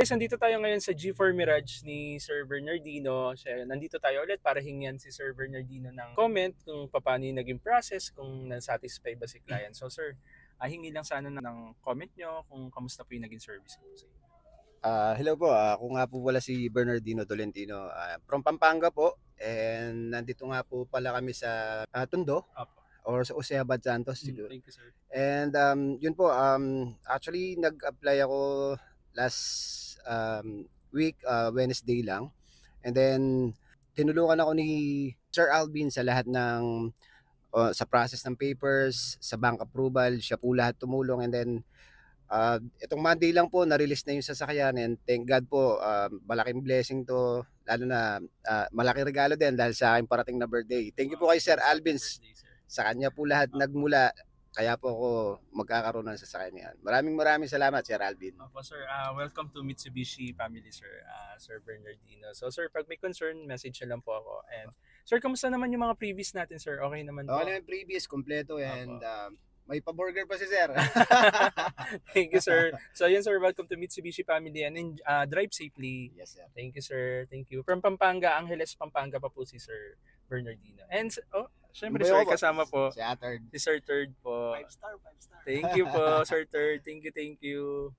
Guys, nandito tayo ngayon sa G4 Mirage ni Sir Bernardino. Nandito tayo ulit para hingyan si Sir Bernardino ng comment kung paano yung naging process, kung na-satisfy ba si client. So sir, hingi lang sana ng comment nyo kung kamusta po yung naging service ko sa inyo. Hello po, ako nga po pala si Bernardino Tolentino, from Pampanga po, and nandito nga po pala kami sa Tondo Apo. or sa Oseabad Santos siguro. Thank you, sir. And yun po, actually nag-apply ako last week, Wednesday lang. And then tinulungan ako ni Sir Alvin sa lahat ng sa process ng papers, sa bank approval, siya po lahat tumulong. And then itong Monday lang po na-release na yung sasakyan, and thank God po, malaking blessing 'to, lalo na, malaking regalo din dahil sa aking parating na birthday. Thank you po kay Sir Alvin, Birthday, sir. sa kanya po lahat nagmula, kaya po ako magkakaroon ng sasakyan niyan. Maraming salamat, Sir Alvin. Opo, sir. Welcome to Mitsubishi family, sir. Sir Bernardino. So sir, pag may concern, message na lang po ako. And sir, kamusta naman yung mga previous natin, sir? Okay naman po? Okay na yung previous, kumpleto, and Opo. may pa-burger pa si Sir. Thank you, sir. So yun, sir, welcome to Mitsubishi family, and drive safely. Yes, sir. Thank you, sir. Thank you. From Pampanga, Angeles, Pampanga pa po si Sir Bernardino. And syempre, sir, kasama po Si Atard. si Sir Third po. 5 star. Thank you po, Sir Third. Thank you, thank you.